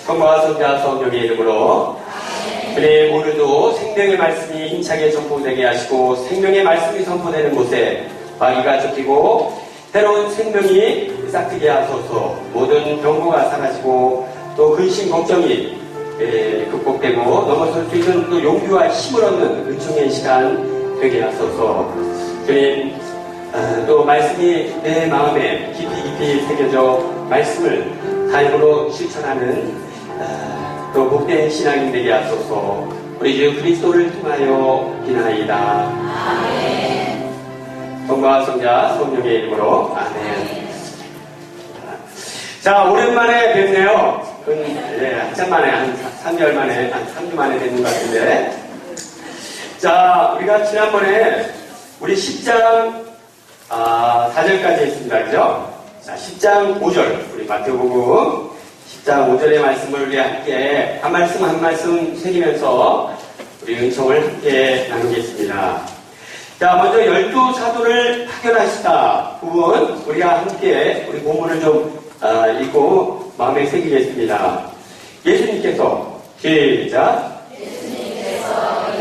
성부와 성자 성령의 이름으로 우리 오늘도 생명의 말씀이 힘차게 전포되게 하시고 생명의 말씀이 선포되는 곳에 마귀가 쫓기고 새로운 생명이 싹트게 하소서. 모든 병고가 사라지고 또 근심 걱정이 극복되고 넘어설 수 있는 또 용기와 힘을 얻는 은총의 시간 되게 하소서. 주님, 또 말씀이 내 마음에 깊이 새겨져 말씀을 삶으로 실천하는 또 복된 신앙이 되게 하소서. 우리 주 그리스도를 통하여 기나이다. 아멘. 성부와 성자 성령의 이름으로 아멘. 자, 오랜만에 뵙네요. 한참 만에, 한 3개월 만에, 한 3주 만에 뵙는 것 같은데. 자, 우리가 지난번에 우리 10장 4절까지 했습니다. 그죠? 자, 10장 5절, 우리 마태복음 10장 5절의 말씀을 우리 함께 한 말씀 한 말씀 새기면서 우리 은총을 함께 나누겠습니다. 자, 먼저 12사도를 파견하시다 부분 우리가 함께 우리 본문을 좀 읽고 마음에 새기겠습니다. 예수님께서 시작. 예수님께서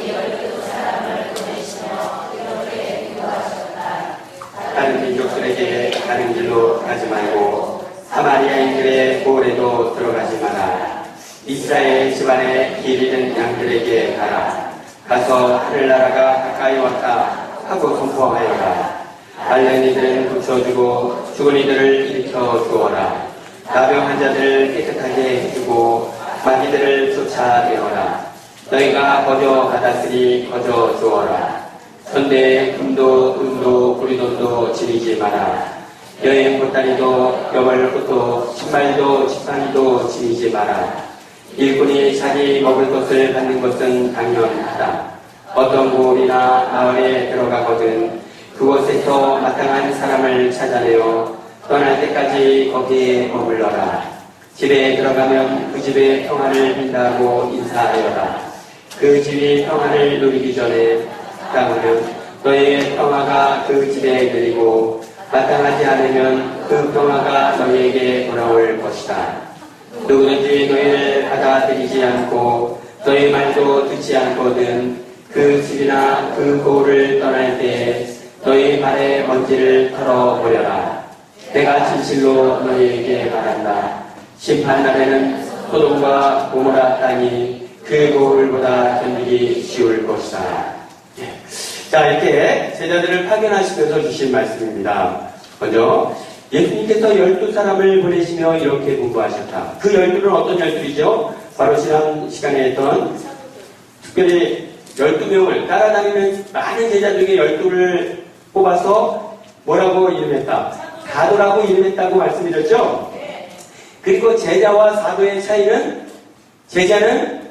이 12사람을 보내시며 이렇게 기도하셨다. 다른 민족들에게 다른 길로 가지 말고 사마리아인들의 고을에도 들어가지 마라. 이스라엘 집안의 길 잃은 양들에게 가라. 가서 하늘나라가 가까이 왔다 하고 선포하여라. 앓는 이들은 고쳐주고 죽은 이들을 일으켜 주어라. 나병 환자들을 깨끗하게 해주고 마귀들을 쫓아내어라. 너희가 거저 받았으니 거저 주어라. 선대에 금도 은도 구리돈도 지니지 마라. 여행 보따리도 여벌옷도 신발도 지팡이도 지니지 마라. 일꾼이 자기 먹을 것을 받는 것은 당연하다. 어떤 고을이나 마을에 들어가거든 그곳에서 마땅한 사람을 찾아내어 떠날 때까지 거기에 머물러라. 집에 들어가면 그 집의 평안을 빈다고 인사하여라. 그 집이 평안을 누리기 전에 땅하면 너희의 평화가 그 집에 내리고 마땅하지 않으면 그 평화가 너희에게 돌아올 것이다. 누구든지 너희를 받아들이지 않고 너희 말도 듣지 않거든 그 집이나 그 고을을 떠날 때에 너희 발의 먼지를 털어버려라. 내가 진실로 너희에게 말한다. 심판날에는 소돔과 고모라 땅이 그 고을보다 견디기 쉬울 것이다. 자, 이렇게 제자들을 파견하시면서 주신 말씀입니다. 먼저 예수님께서 12사람을 보내시며 이렇게 공부하셨다. 그 12는 어떤 12이죠? 바로 지난 시간에 했던 특별히 12명을 따라다니는 많은 제자 중에 12를 뽑아서 뭐라고 이름했다? 사도라고 이름했다고 말씀드렸죠? 그리고 제자와 사도의 차이는 제자는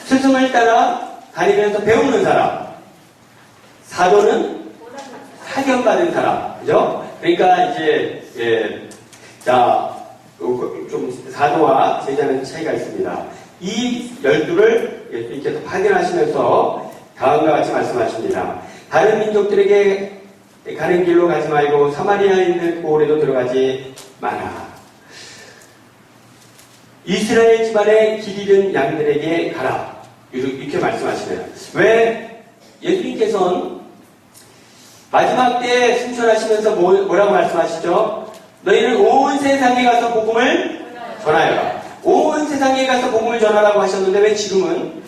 스승을 따라 다니면서 배우는 사람, 사도는 사견받은 사람, 그죠? 그러니까 이제 좀 사도와 제자는 차이가 있습니다. 이 12를 예수님께서 파견하시면서 다음과 같이 말씀하십니다. 다른 민족들에게 가는 길로 가지 말고 사마리아인들 고을에도 들어가지 마라. 이스라엘 집안의 길 잃은 양들에게 가라. 이렇게 말씀하시네요. 왜 예수님께서는 마지막 때 승천하시면서 뭐라고 말씀하시죠? 너희는 온 세상에 가서 복음을 전하여라. 온 세상에 가서 복음을 전하라고 하셨는데 왜 지금은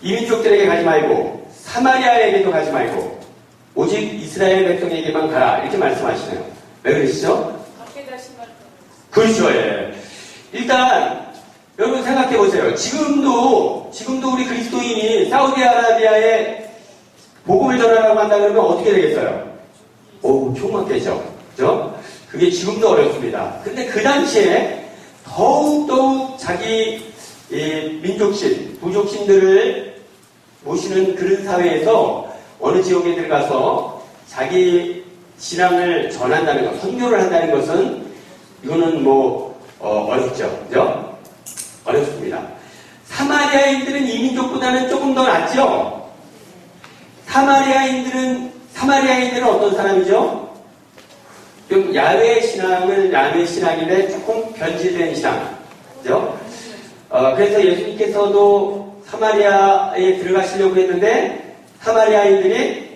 이민족들에게 가지 말고 사마리아에게도 가지 말고 오직 이스라엘 백성에게만 가라 이렇게 말씀하시네요. 왜 그러시죠? 그렇죠. 예. 일단 여러분 생각해 보세요. 지금도 우리 그리스도인이 사우디아라비아에 복음을 전하라고 한다 그러면 어떻게 되겠어요? 총망되죠. 그죠? 그게 지금도 어렵습니다. 근데 그 당시에 더욱 자기 민족신, 부족신들을 모시는 그런 사회에서 어느 지역에 들어가서 자기 신앙을 전한다는 것, 선교를 한다는 것은 이거는 어렵죠. 그죠? 어렵습니다. 사마리아인들은 이민족보다는 조금 더 낫죠? 사마리아인들은 어떤 사람이죠? 좀 야외 신앙인데 조금 변질된 신앙. 그죠? 그래서 예수님께서도 사마리아에 들어가시려고 했는데, 사마리아인들이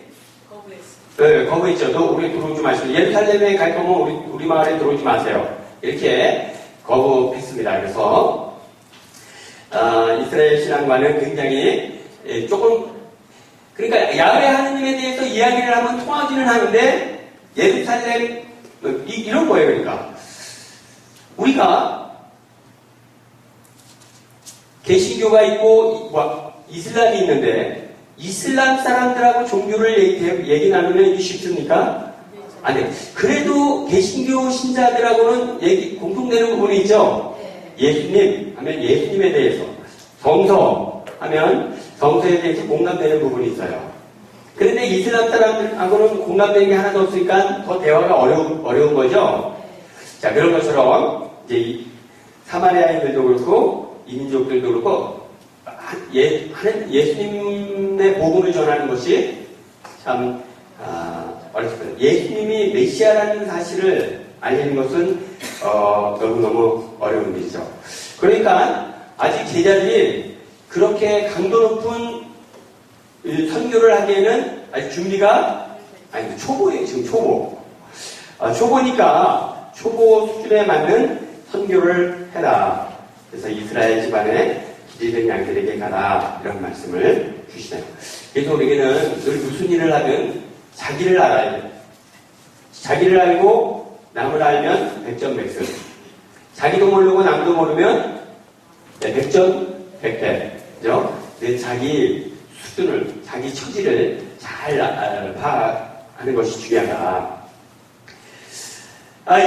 거부했죠. 너 우리 들어오지 마시고, 예루살렘에 갈 거면 우리 마을에 들어오지 마세요. 이렇게 거부했습니다. 그래서, 이스라엘 신앙과는 굉장히 조금, 그러니까 야훼 하느님에 대해서 이야기를 하면 통하기는 하는데, 예루살렘, 이런 거예요, 그러니까. 우리가 개신교가 있고 이슬람이 있는데 이슬람 사람들하고 종교를 얘기 나누면 이게 쉽습니까? 아니, 그래도 개신교 신자들하고는 공통되는 부분이 있죠. 예수님 하면 예수님에 대해서, 성서 하면 성서에 대해서 공감되는 부분이 있어요. 그런데 이슬람 사람들하고는 공감되는 게 하나도 없으니까 더 대화가 어려운 거죠. 자, 그런 것처럼 이제 이 사마리아인들도 그렇고 이민족들도 그렇고 예수님의 복음을 전하는 것이 참 어렵습니다. 예수님이 메시아라는 사실을 알리는 것은 너무너무 어려운 일이죠. 그러니까 아직 제자들이 그렇게 강도 높은 선교를 하기에는 아직 준비가 초보예요. 지금 초보. 초보니까 초보 수준에 맞는 선교를 해라. 그래서 이스라엘 집안에 기르는 양들에게 가라. 이런 말씀을 주시네요. 그래서 우리에게는 늘 무슨 일을 하든 자기를 알아야 돼요. 자기를 알고 남을 알면 백전백승. 자기도 모르고 남도 모르면 백전백패. 그죠? 자기 수준을, 자기 처지를 잘 파악하는 것이 중요하다.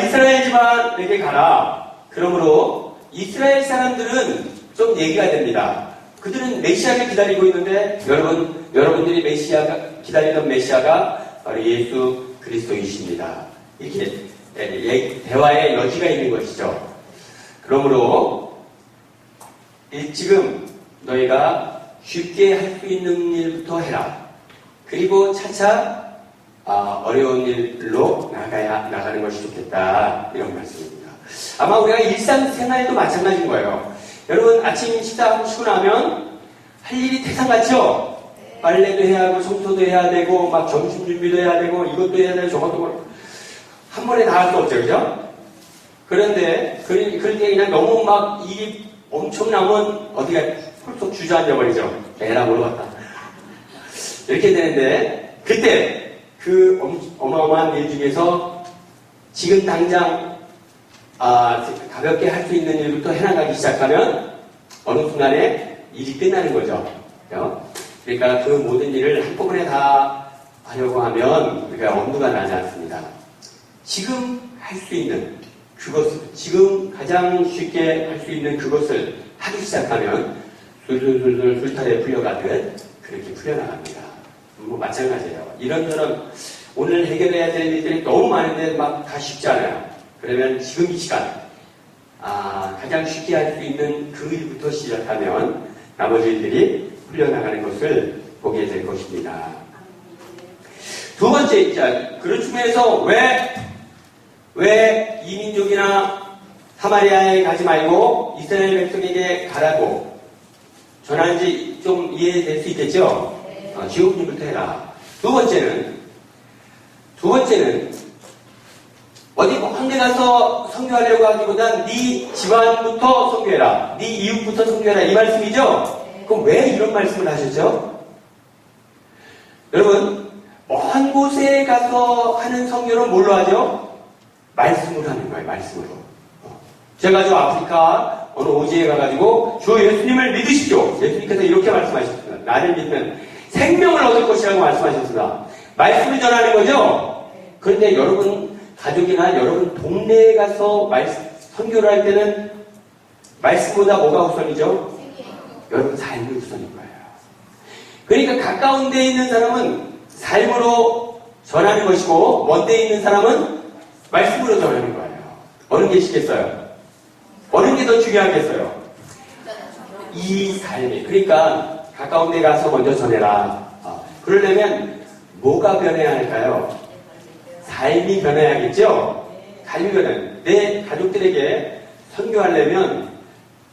이스라엘 집안에게 가라. 그러므로 이스라엘 사람들은 좀 얘기가 됩니다. 그들은 메시아를 기다리고 있는데 여러분들이 기다리던 메시아가 바로 예수 그리스도이십니다. 이렇게 대화의 여지가 있는 것이죠. 그러므로 지금 너희가 쉽게 할 수 있는 일부터 해라. 그리고 차차 어려운 일로 나가는 것이 좋겠다. 이런 말씀입니다. 아마 우리가 일상생활도 마찬가지인 거예요. 여러분 아침 식사하시고 나면 할 일이 태산 같죠? 빨래도 해야 하고 청소도 해야 되고 막 점심 준비도 해야 되고 이것도 해야 되고 저것도 한 번에 다 할 수 없죠. 그죠? 그런데 그럴 때 그냥 너무 막 일이 엄청나면 어디가 훌쩍 주저앉아 버리죠. 에라 모르겠다. 이렇게 되는데 그때 그 어마어마한 일 중에서 지금 당장 가볍게 할 수 있는 일부터 해나가기 시작하면 어느 순간에 일이 끝나는 거죠. 그러니까 그 모든 일을 한꺼번에 다 하려고 하면 우리가 엄두가 나지 않습니다. 지금 할 수 있는 그것을, 지금 가장 쉽게 할 수 있는 그것을 하기 시작하면 술술술술 술탈에 풀려가듯 그렇게 풀려나갑니다. 마찬가지예요. 이런저런 오늘 해결해야 될 일들이 너무 많은데 막 다 쉽지 않아요. 그러면 지금 이 시간 가장 쉽게 할 수 있는 그 일부터 시작하면 나머지 일들이 풀려나가는 것을 보게 될 것입니다. 두 번째, 그런 측면에서 왜 이민족이나 사마리아에 가지 말고 이스라엘 백성에게 가라고 전하는지 좀 이해될 수 있겠죠? 지옥님부터 해라. 두 번째는 어디 한데 가서 선교하려고 하기보단 네 집안부터 선교해라. 네 이웃부터 선교해라. 이 말씀이죠? 그럼 왜 이런 말씀을 하셨죠? 여러분, 먼 곳에 가서 하는 선교는 뭘로 하죠? 말씀으로 하는 거예요. 말씀으로. 제가 저 아프리카 어느 오지에 가가지고 주 예수님을 믿으십시오. 예수님께서 이렇게 말씀하셨습니다. 나를 믿으면 생명을 얻을 것이라고 말씀하셨습니다. 말씀을 전하는 거죠? 그런데 여러분 가족이나 여러분 동네에 가서 선교를 할 때는 말씀보다 뭐가 우선이죠? 여러분 삶이 우선인 거예요. 그러니까 가까운 데에 있는 사람은 삶으로 전하는 것이고 먼 데에 있는 사람은 말씀으로 전하는 거예요. 어느 게 쉽겠어요? 어느 게 더 중요하겠어요? 이 삶이. 그러니까 가까운 데 가서 먼저 전해라. 그러려면 뭐가 변해야 할까요? 삶이 변해야겠죠? 삶이 변해. 내 가족들에게 선교하려면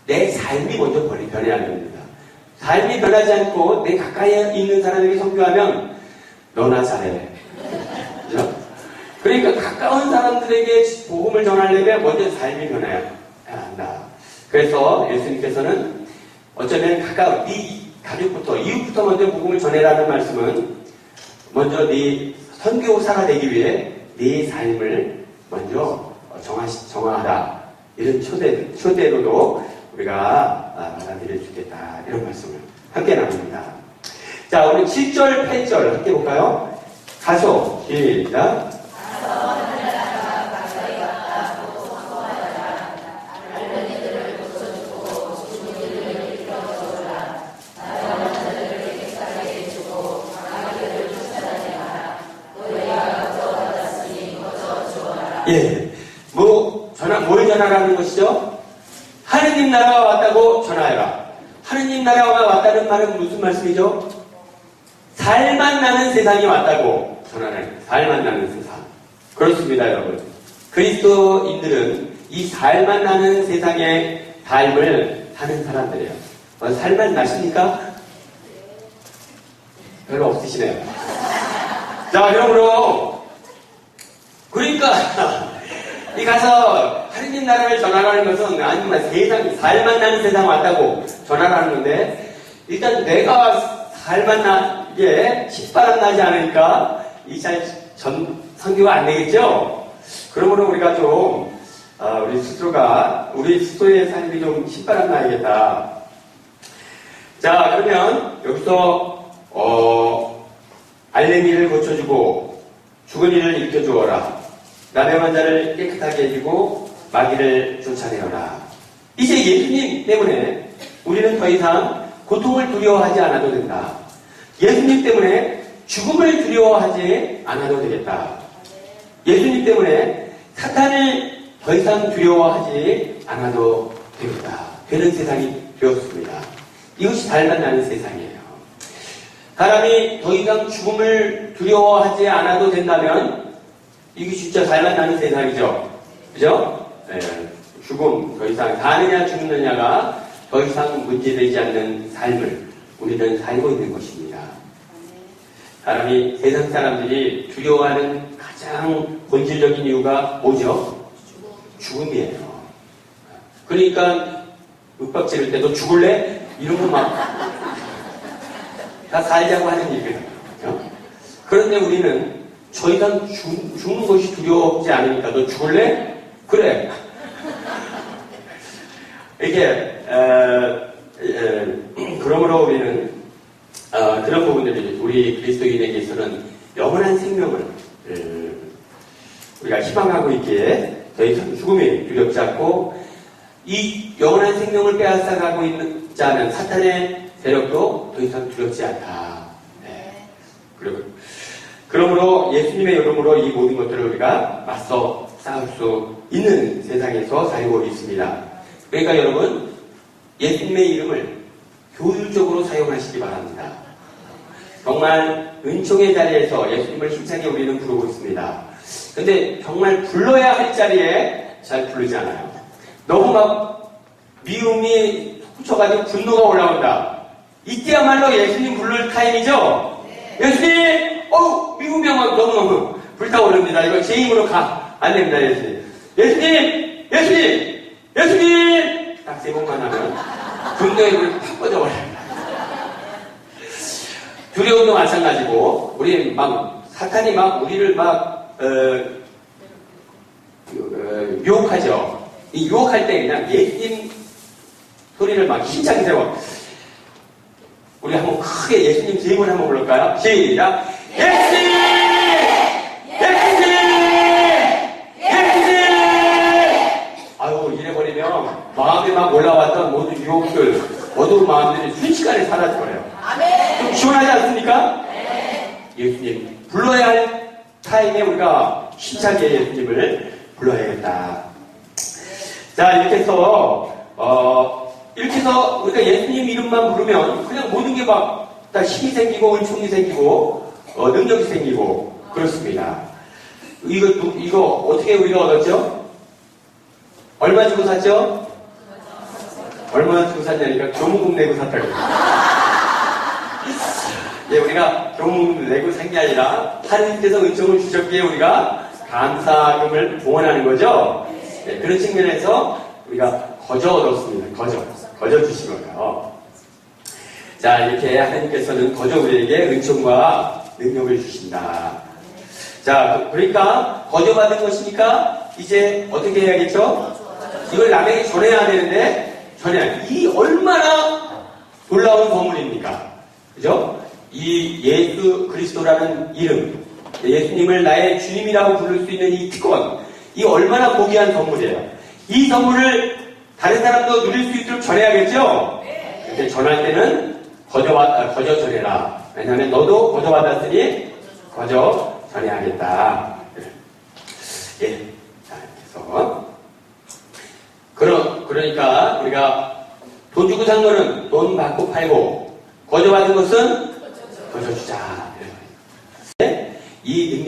내 삶이 먼저 변해야 됩니다. 삶이 변하지 않고 내 가까이에 있는 사람에게 선교하면 너나 잘해. 그죠? 그러니까 가까운 사람들에게 복음을 전하려면 먼저 삶이 변해야 한다. 그래서 예수님께서는 어쩌면 가까운 네 가족부터 이웃부터 먼저 복음을 전해라는 말씀은 먼저 네 선교사가 되기 위해 네 삶을 먼저 정하라. 이런 초대로도 우리가 받아들일 수 있겠다. 이런 말씀을 함께 나눕니다. 자, 우리 7절, 8절 함께 볼까요? 가서, 시작. 예, 뭘 전하라는 것이죠? 하느님 나라가 왔다고 전하여라. 하느님 나라가 왔다는 말은 무슨 말씀이죠? 살만 나는 세상이 왔다고 전하는, 살만 나는 세상. 그렇습니다, 여러분. 그리스도인들은 이 살만 나는 세상의 삶을 사는 사람들이에요. 살만 나십니까? 별로 없으시네요. 자, 그러므로 그러니까 이 가서 하느님 나라를 전하라는 것은 아니면 세상 살만 나는 세상 왔다고 전하라는 건데, 일단 내가 살만 나게 신바람 나지 않으니까 이 선교가 안 되겠죠. 그러므로 우리가 좀 우리 스스로의 삶이 좀 신바람 나야겠다. 자, 그러면 여기서 알레미를 고쳐주고 죽은 이를 일으켜주어라. 남의 환자를 깨끗하게 해주고 마귀를 쫓아내어라. 이제 예수님 때문에 우리는 더 이상 고통을 두려워하지 않아도 된다. 예수님 때문에 죽음을 두려워하지 않아도 되겠다. 예수님 때문에 사탄을 더 이상 두려워하지 않아도 되겠다. 되는 세상이 되었습니다. 이것이 살만 나는 세상이에요. 사람이 더 이상 죽음을 두려워하지 않아도 된다면 이게 진짜 살만 나는 세상이죠. 그죠? 네. 죽음, 더 이상 사느냐 죽느냐가 더 이상 문제되지 않는 삶을 우리는 살고 있는 것입니다. 세상 사람들이 두려워하는 가장 본질적인 이유가 뭐죠? 죽음이에요. 그러니까 윽박 지를 때도 죽을래? 이런 거 막 다 살자고 하는 얘기거든요. 그런데 우리는 더 이상 죽는 것이 두렵지 않으니까 너 죽을래? 그래. 이게 그러므로 우리는 그런 부분들이 우리 그리스도인에게 있어서는 영원한 생명을 우리가 희망하고 있기에 더 이상 죽음이 두렵지 않고, 이 영원한 생명을 빼앗아가고 있는 자는 사탄의 세력도 더 이상 두렵지 않다. 네. 그러므로 예수님의 이름으로 이 모든 것들을 우리가 맞서 싸울 수 있는 세상에서 살고 있습니다. 그러니까 여러분, 예수님의 이름을 효율적으로 사용하시기 바랍니다. 정말 은총의 자리에서 예수님을 힘차게 우리는 부르고 있습니다. 근데 정말 불러야 할 자리에 잘 부르지 않아요. 너무 막 미움이 솟구쳐가지고 분노가 올라온다. 이때야말로 예수님 부를 타임이죠? 예수님! 미움이 막 너무 불타오릅니다. 이거 제 힘으로 안 됩니다, 예수님. 예수님! 딱 세 번만 하면 분노의 불이 팍 꺼져버려요. 두려움도 마찬가지고, 사탄이 우리를 유혹하죠. 이 유혹할 때 그냥 예수님 소리를 힘차게 세워. 우리 한번 크게 예수님 제 힘을 한번 불러볼까요? 시작! 예수님! 아유, 이래버리면 마음에 올라왔던 모든 유혹들, 어두운 마음들이 순식간에 사라져버려요. 좀 시원하지 않습니까? 예수님 불러야 할 타임에 우리가 힘차게 예수님을 불러야겠다. 자, 이렇게 해서 우리가 예수님 이름만 부르면 그냥 모든 게 다 힘이 생기고 은총이 생기고 능력이 생기고 그렇습니다. 이거 어떻게 우리가 얻었죠? 얼마 주고 샀죠? 얼마 주고 샀냐니까 교무금 내고 샀다고. 예, 우리가 교무금 내고 산 게 아니라 하느님께서 은총을 주셨기에 우리가 감사금을 봉헌하는 거죠. 예, 그런 측면에서 우리가 거저 얻었습니다. 거저 주신 거예요. 자, 이렇게 하느님께서는 거저 우리에게 은총과 능력을 주신다. 자, 그러니까 거저 받은 것이니까 이제 어떻게 해야겠죠? 이걸 남에게 전해야 되는데 이 얼마나 놀라운 선물입니까? 그죠? 이 예수 그리스도라는 이름, 예수님을 나의 주님이라고 부를 수 있는 이 특권, 이 얼마나 고귀한 선물이에요. 이 선물을 다른 사람도 누릴 수 있도록 전해야겠죠? 근데 전할 때는 거저 전해라. 왜냐하면 너도 거저 받았으니 거저 전해야겠다. 예. 자, 그래서 그러니까 우리가 돈 주고 산 거는 돈 받고 팔고 거저 받은 것은 거저 주자. 이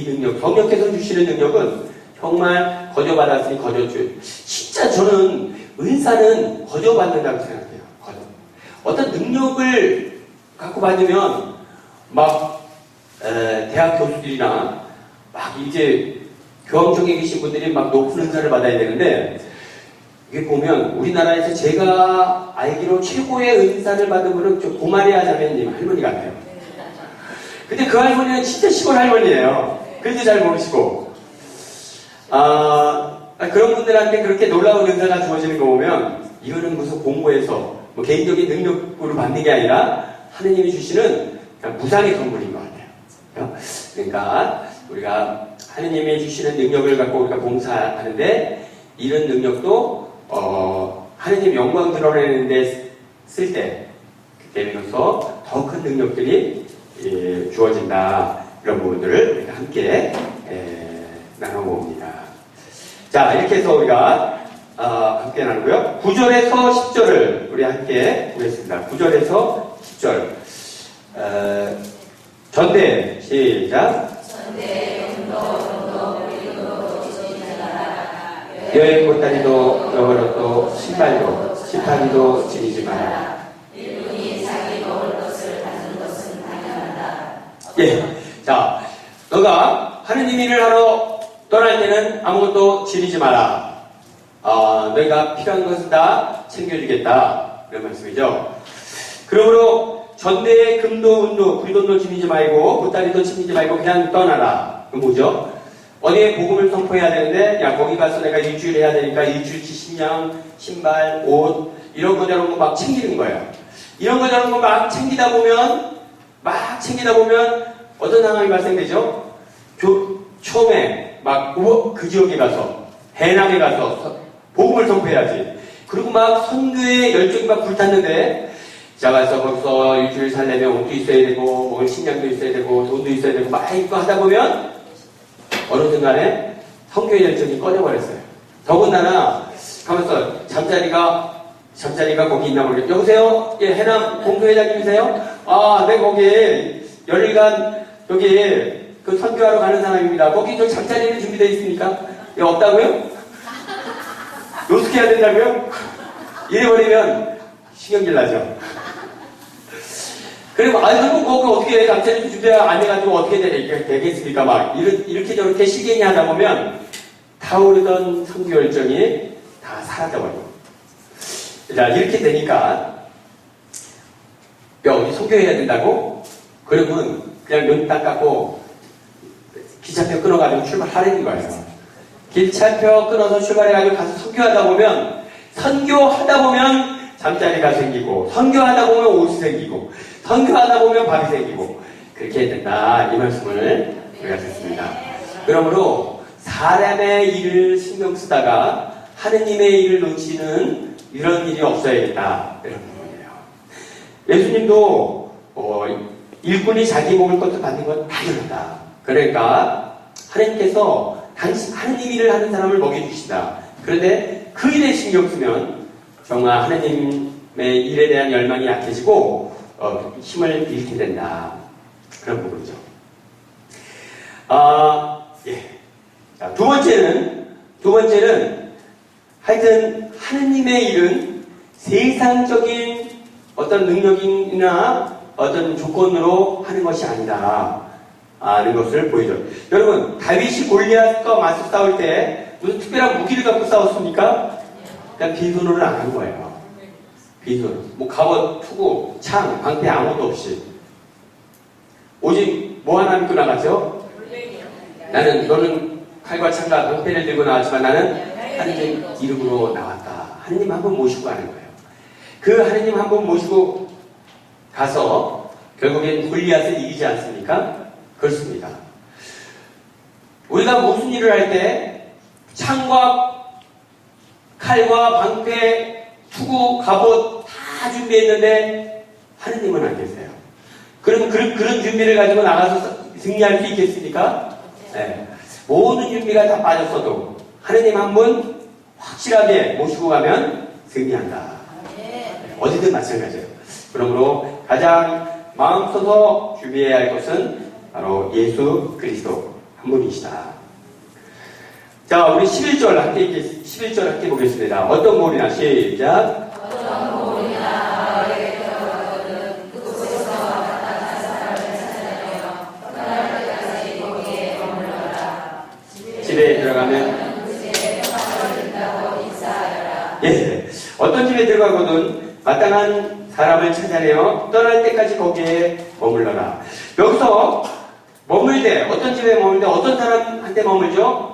능력, 성령께서 주시는 능력은 정말 거저 받았으니 거저 주. 진짜 저는 은사는 거저 받는다고 생각해요. 어떤 능력을 갖고 받으면 막 대학 교수들이나 막 이제 교황청에 계신 분들이 막 높은 은사를 받아야 되는데 이게 보면 우리나라에서 제가 알기로 최고의 은사를 받은 분은 저 고마리아 자매님 할머니 같아요. 근데 그 할머니는 진짜 시골 할머니예요. 글도 잘 모르시고 그런 분들한테 그렇게 놀라운 은사가 주어지는 거 보면 이거는 무슨 공부해서 뭐 개인적인 능력으로 받는 게 아니라 하느님이 주시는 그냥 무상의 선물인 것 같아요. 그러니까 우리가 하느님이 주시는 능력을 갖고 우리가 봉사하는데 이런 능력도 하느님 영광 드러내는 데 쓸 때 그때로서 더 큰 능력들이 주어진다. 이런 부분들을 우리가 함께 나눠봅니다. 자, 이렇게 해서 우리가 함께 나누고요. 9절에서 10절을 우리 함께 보겠습니다. 9절에서 10절. 전대, 시작. 여행 보따리도 여벌옷도 신발도 지팡이도 지니지 마라. 예. 자, 너가 하느님 일을 하러 떠날 때는 아무것도 지니지 마라. 너희가 필요한 것은 다 챙겨주겠다. 이런 말씀이죠. 그러므로 전대에 금도, 은도, 굴돈도 지니지 말고 보따리도 지니지 말고 그냥 떠나라. 그 뭐죠? 어디에 복음을 선포해야 되는데 야 거기 가서 내가 일주일 해야 되니까 일주일치 식량, 신발, 옷 이런 거 저런 거 막 챙기는 거예요. 이런 거 저런 거 막 챙기다 보면 어떤 상황이 발생되죠? 처음에 막 그 지역에 가서 해남에 가서 복음을 선포해야지. 그리고 막 선교의 열정이 막 불탔는데 자 가서 거기서 일주일 살려면 옷도 있어야 되고 먹을 식량도 있어야 되고 돈도 있어야 되고 막 이거 하다 보면 어느 순간에 선교의 열정이 꺼져버렸어요. 더군다나 가면서 잠자리가 거기 있나 모르겠어요. 여보세요? 예, 해남 공동회장님이세요? 네, 거기 열일간 여기 그 선교하러 가는 사람입니다. 거기 저 잠자리는 준비되어 있습니까? 예, 없다고요? 어떻게 해야 된다고요? 이래버리면 신경질 나죠. 그리고 그럼 거기 어떻게 해? 잠자리 준비 안 해가지고 어떻게 되겠습니까? 막 이렇게 저렇게 시행이 하다 보면 타오르던 선교 열정이 다 사라져버리고. 자, 이렇게 되니까 어디 선교해야 된다고? 그러면 그냥 눈 딱 감고 기차표 끊어가지고 출발하라는 거예요. 기차표 끊어서 출발해가지고 가서 선교하다 보면 잠자리가 생기고, 선교하다 보면 옷이 생기고, 선교하다 보면 밥이 생기고, 그렇게 해야 된다. 이 말씀을 우리가 듣습니다. 그러므로 사람의 일을 신경 쓰다가 하느님의 일을 놓치는 이런 일이 없어야겠다. 이런 부분이에요. 예수님도 일꾼이 자기 먹을 것도 받는 건 당연하다. 그러니까 하느님께서 하느님 일을 하는 사람을 먹여주시다. 그런데 그 일에 신경 쓰면 정말 하느님의 일에 대한 열망이 약해지고 힘을 잃게 된다. 그런 부분이죠. 예. 자, 두 번째는 하여튼 하느님의 일은 세상적인 어떤 능력이나 어떤 조건으로 하는 것이 아니다 하는 것을 보이죠. 여러분, 다윗이 골리앗과 맞서 싸울 때 무슨 특별한 무기를 갖고 싸웠습니까? 그냥 빈손으로는 안 한 거예요. 빈손. 뭐 갑옷, 투구, 창, 방패 아무것도 없이. 오직 뭐 하나 믿고 나갔죠? 너는 칼과 창과 방패를 들고 나왔지만 나는 하느님 이름으로 나왔다. 하느님 한 번 모시고 가는 거예요. 그 하느님 한 번 모시고 가서 결국엔 골리앗을 이기지 않습니까? 그렇습니다. 우리가 무슨 일을 할 때 창과 칼과 방패, 투구, 갑옷 다 준비했는데 하느님은 안 계세요. 그럼 그런 준비를 가지고 나가서 승리할 수 있겠습니까? 네. 모든 준비가 다 빠졌어도 하느님 한 분 확실하게 모시고 가면 승리한다. 어디든 마찬가지예요. 그러므로 가장 마음 써서 준비해야 할 것은 바로 예수 그리스도 한 분이시다. 자, 우리 11절 함께 보겠습니다. 어떤 몰이나 시작. 어떤 몰이나 마을에 들어가거든 그곳에서 나타난 사람을 찾아내어 떠날 때까지 거기에 머물러라. 집에 들어가면 그곳에 평안을 준다고 인사하여라. 예, 어떤 집에 들어가거든 마땅한 사람을 찾아내어 떠날 때까지 거기에 머물러라. 여기서 머물 때 어떤 집에 머물 때 어떤 사람한테 머물죠?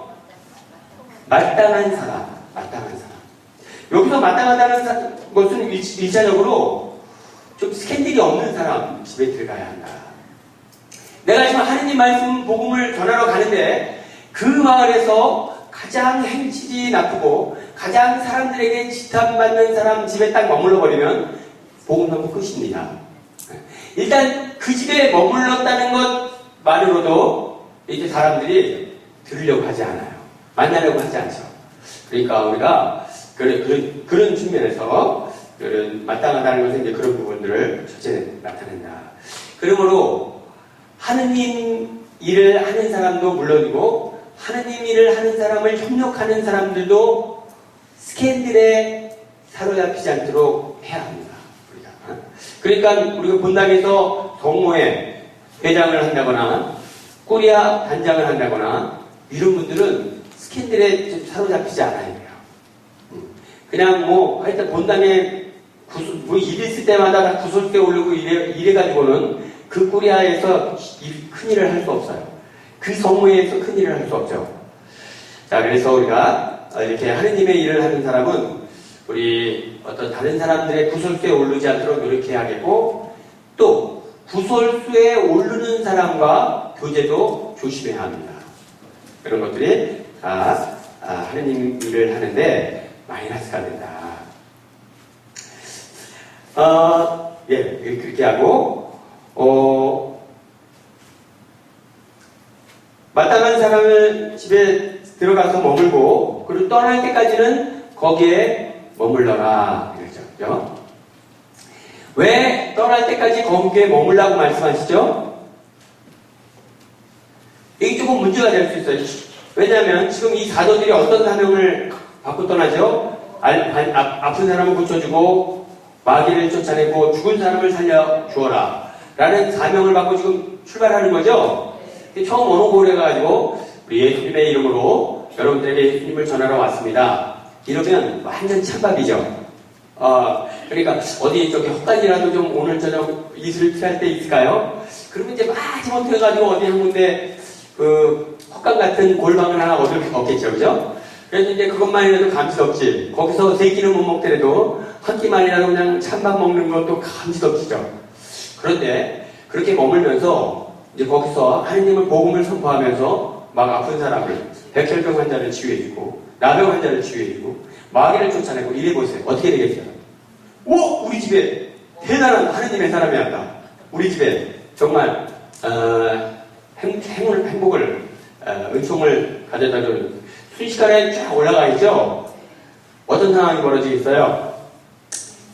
마땅한 사람. 여기서 마땅하다는 것은 일차적으로 좀 스캔들이 없는 사람 집에 들어가야 한다. 내가 지금 하느님 말씀 복음을 전하러 가는데 그 마을에서 가장 행실이 나쁘고 가장 사람들에게 지탄받는 사람 집에 딱 머물러 버리면 복음 전부 끝입니다. 일단 그 집에 머물렀다는 것만으로도 이제 사람들이 들으려고 하지 않아요. 만나려고 하지 않죠. 그러니까 우리가 그런 측면에서 마땅하다는 것은 이제 그런 부분들을 첫째 나타낸다. 그러므로 하느님 일을 하는 사람도 물론이고 하느님 일을 하는 사람을 협력하는 사람들도 스캔들에 사로잡히지 않도록 해야 합니다. 그러니까 우리가 본당에서 성모에 회장을 한다거나 꼬리아 단장을 한다거나 이런 분들은 스캔들에 사로잡히지 않아야 돼요. 그냥 하여튼 본당에 일 있을 때마다 다 구설대 오르고 이래가지고는 그 꼬리아에서 큰 일을 할 수 없어요. 그 성모에서 큰 일을 할 수 없죠. 자, 그래서 우리가 이렇게 하느님의 일을 하는 사람은 우리 어떤 다른 사람들의 구설수에 오르지 않도록 노력해야겠고 또 구설수에 오르는 사람과 교제도 조심해야 합니다. 그런 것들이 다 하느님 일을 하는데 마이너스가 된다. 그렇게 하고 마땅한 사람을 집에 들어가서 머물고 그리고 떠날 때까지는 거기에 머물러라 이러죠. 왜 떠날 때까지 거기에 머물라고 말씀하시죠? 이게 조금 문제가 될 수 있어요. 왜냐하면 지금 이 사도들이 어떤 사명을 받고 떠나죠? 아픈 사람을 고쳐주고 마귀를 쫓아내고 죽은 사람을 살려주어라 라는 사명을 받고 지금 출발하는 거죠. 처음 어느 고래가지고 우리 예수님의 이름으로 여러분들에게 예수님을 전하러 왔습니다. 이러면 완전 찬밥이죠. 그러니까 어디 저기 헛간이라도 좀 오늘 저녁 이슬을 피할 때 있을까요? 그러면 이제 마지못해가지고 어디 한 군데 헛간 같은 골방을 하나 얻을 게 없겠죠, 그죠? 그래서 이제 그것만이라도 감지덕지. 거기서 세 끼는 못 먹더라도 한 끼만이라도 그냥 찬밥 먹는 것도 감지덕지죠. 그런데 그렇게 머물면서 이제 거기서 하느님을 복음을 선포하면서 막 아픈 사람을 백혈병 환자를 치유해주고 나병 환자를 치유해주고 마귀를 쫓아내고 이래보세요. 어떻게 되겠어요? 우리 집에 대단한 하느님의 사람이 왔다. 우리 집에 정말 행복을 은총을 가져다주는 순식간에 쫙 올라가 있죠. 어떤 상황이 벌어지겠어요?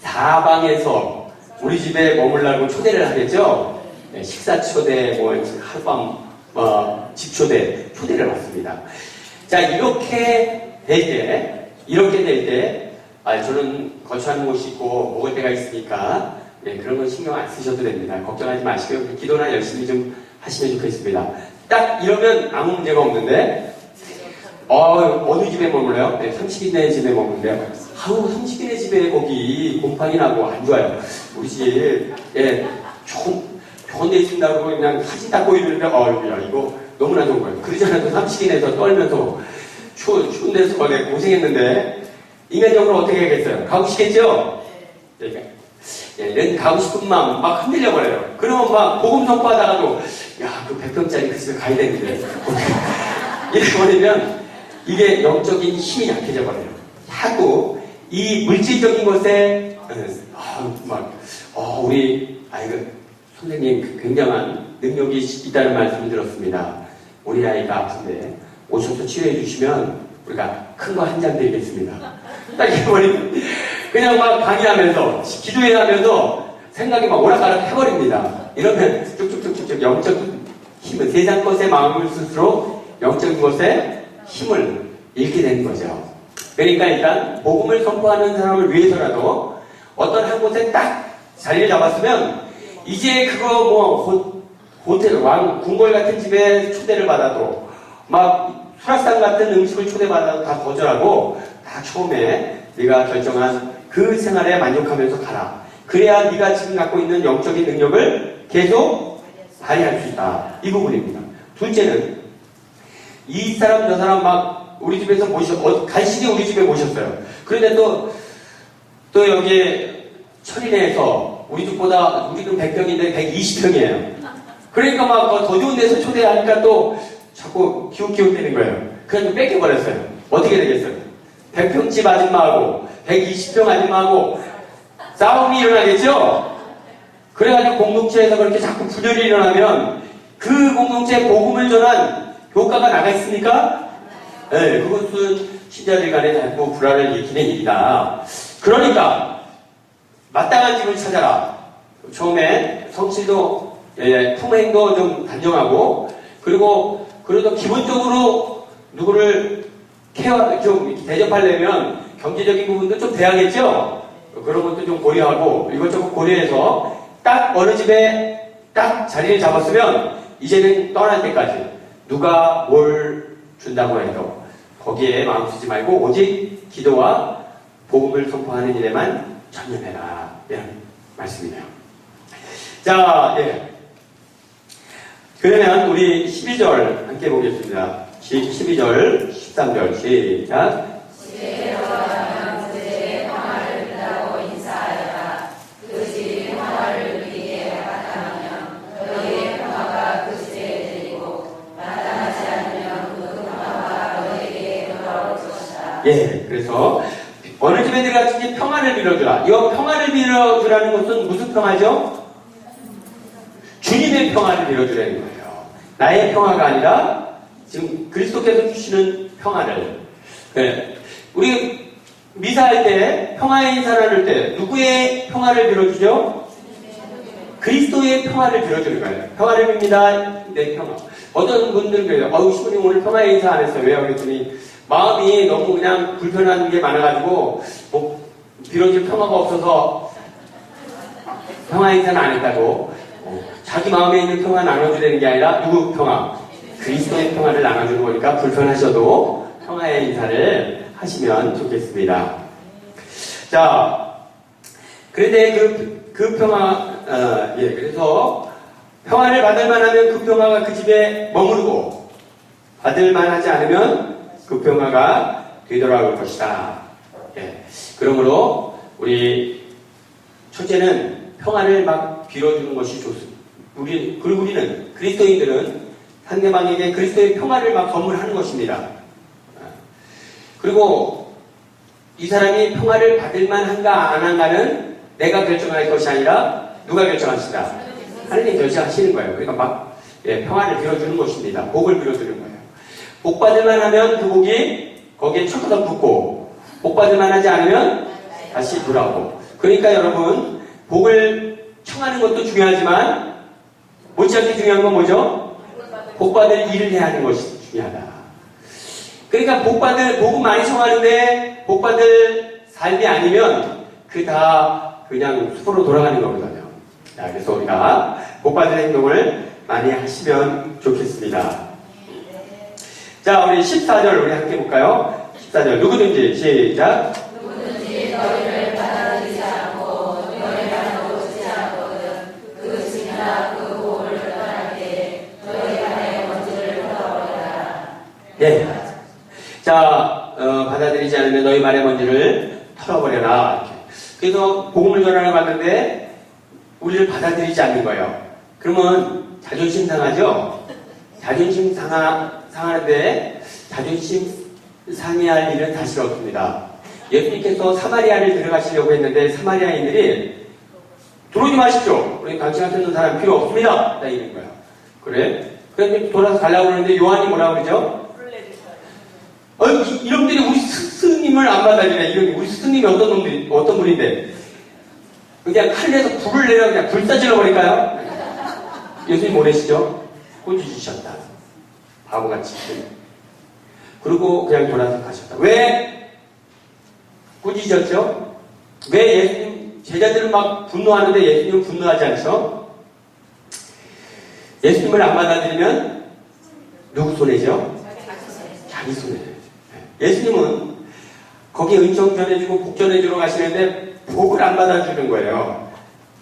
사방에서 우리 집에 머물라고 초대를 하겠죠. 식사 초대, 하룻밤 집 초대를 받습니다. 자, 이렇게 될 때 이렇게 될 때, 저는 거주하는 곳이 있고 먹을 데가 있으니까 그런 건 신경 안 쓰셔도 됩니다. 걱정하지 마시고요. 기도나 열심히 좀 하시면 좋겠습니다. 딱 이러면 아무 문제가 없는데, 어느 집에 머물러요? 30인의 집에 머물는데요. 30인의 집에 거기 곰팡이 나고 안 좋아요. 우리 집, 좋은 데 있습니다. 그러고 그냥 사진 닦고 있는데, 야, 이거 너무나 좋은 거예요. 그러지 않아도 30인에서 떨면서 추운 데서 고생했는데, 인간적으로 어떻게 하겠어요? 가고 싶겠죠? 가고 싶은 마음 막 흔들려버려요. 그러면 막 복음 선포하다가도, 그 100평짜리 그 집에 가야 되는데. 이래버리면, 이게 영적인 힘이 약해져 버려요. 자꾸, 이 물질적인 것에, 우리, 선생님 굉장한 능력이 있다는 말씀을 들었습니다. 우리 아이가 아픈데 오셔서 치료해 주시면 우리가 큰 거 한 잔 드리겠습니다. 딱 이래버리면 그냥 막 강의하면서 기도해하면서 생각이 막 오락가락 해버립니다. 이러면 쭉쭉쭉쭉 영적인 힘을 세상 것에 마음을 쓸수록 영적인 것에 힘을 잃게 되는 거죠. 그러니까 일단 복음을 선포하는 사람을 위해서라도 어떤 한 곳에 딱 자리를 잡았으면 이제 그거 호텔, 궁궐 같은 집에 초대를 받아도, 수락산 같은 음식을 초대받아도 다 거절하고, 다 처음에 네가 결정한 그 생활에 만족하면서 가라. 그래야 네가 지금 갖고 있는 영적인 능력을 계속 발휘할 수 있다. 이 부분입니다. 둘째는, 이 사람, 저 사람 우리 집에서 간신히 우리 집에 모셨어요. 그런데 또 여기에 천인에서 우리 집보다 우리는 100평인데 120평이에요. 그러니까 더 좋은 데서 초대하니까 또 자꾸 기웃기웃대는 거예요. 그래서 뺏겨버렸어요. 어떻게 되겠어요? 100평집 아줌마하고 120평 아줌마하고 싸움이 일어나겠죠? 그래가지고 공동체에서 그렇게 자꾸 분열이 일어나면 그 공동체에 복음을 전한 효과가 나가있습니까? 네, 그것은 신자들 간에 자꾸 불화를 일으키는 일이다. 그러니까 마땅한 집을 찾아라. 처음에 성실도, 품행도 좀 단정하고, 그래도 기본적으로 누구를 좀 대접하려면 경제적인 부분도 좀 돼야겠죠? 그런 것도 좀 고려하고, 이것저것 고려해서 딱 어느 집에 딱 자리를 잡았으면, 이제는 떠날 때까지 누가 뭘 준다고 해도 거기에 마음 쓰지 말고, 오직 기도와 복음을 선포하는 일에만 전념해라. 이런 말씀이네요. 자, 그러면 우리 12절 함께 보겠습니다. 12절, 13절, 시작. 그래서 어느 집에 들어갔든지 평안을 빌어주라. 이 평안을 빌어주라는 것은 무슨 평화죠? 주님의 평안을 빌어주라는 거예요. 나의 평화가 아니라 지금 그리스도께서 주시는 평안을. 우리 미사할 때 평화의 인사 나눌 때 누구의 평화를 빌어주죠? 그리스도의 평화를 빌어주는 거예요. 평화를 빕니다. 내 평화. 어떤 분들은 그래요. 시부님 오늘 평화의 인사 안 했어요. 왜요? 그랬더니 마음이 너무 그냥 불편한 게 많아가지고 빌어줄 평화가 없어서 평화 인사는 안 했다고. 자기 마음에 있는 평화 나눠주려는 게 아니라 누구 평화? 그리스도의 평화를 나눠주는 거니까 불편하셔도 평화의 인사를 하시면 좋겠습니다. 자, 그런데 그 평화, 그래서 평화를 받을 만하면 그 평화가 그 집에 머무르고 받을 만하지 않으면 그 평화가 되돌아올 것이다. 그러므로 우리 첫째는 평화를 빌어주는 것이 좋습니다. 그리고 우리는 그리스도인들은 상대방에게 그리스도의 평화를 선물하는 것입니다. 그리고 이 사람이 평화를 받을 만한가 안 한가는 내가 결정할 것이 아니라 누가 결정하시다? 하느님 결정하시는 거예요. 그러니까 평화를 빌어주는 것입니다. 복을 빌어주는 거예요. 복 받을 만하면 그 복이 거기에 철커덕 붙고, 복 받을 만하지 않으면 다시 돌아오고. 그러니까 여러분, 복을 청하는 것도 중요하지만 못지않게 중요한 건 뭐죠? 복 받을 일을 해야 하는 것이 중요하다. 그러니까 복을 많이 청하는데 복받을 삶이 아니면 그 다 그냥 숲으로 돌아가는 거거든요. 자, 그래서 우리가 복받을 행동을 많이 하시면 좋겠습니다. 자, 우리 14절 우리 함께 볼까요? 14절 누구든지 시작. 누구든지 너희를 받아들이지 않고 너희 안에 오지 않거든 그 짐이나 그 보호를 떠날 때 너희 안에 먼지를 털어버리라. 네. 자, 받아들이지 않으면 너희 말의 먼지를 털어버려라. 이렇게. 그래서 복음을 전하러 갔는데 우리를 받아들이지 않는 거예요. 그러면 자존심 상하죠? 자존심 상하는데 자존심 상해할 일은 사실 없습니다. 예수님께서 사마리아를 들어가시려고 했는데 사마리아인들이 들어오지 마십시오. 우리 당신 같은 사람 필요 없습니다. 딱 이런 거예요. 그래? 그래서 돌아서 가려고 그러는데 요한이 뭐라고 그러죠? 이런들이 우리 스승님을 안 받아들이네. 이런 우리 스승님이 어떤 분인데 그냥 칼에서 불을 내려 그냥 불사질러 버릴까요? 예수님 모르시죠? 꾸짖으셨다. 바보같이. 그리고 그냥 돌아서 가셨다. 왜 꾸짖으셨죠? 왜 예수님 제자들은 막 분노하는데 예수님은 분노하지 않죠? 예수님을 안 받아들이면 누구 손해죠? 자기 손해죠. 예수님은 거기 은총 전해주고 복 전해주러 가시는데 복을 안 받아주는 거예요.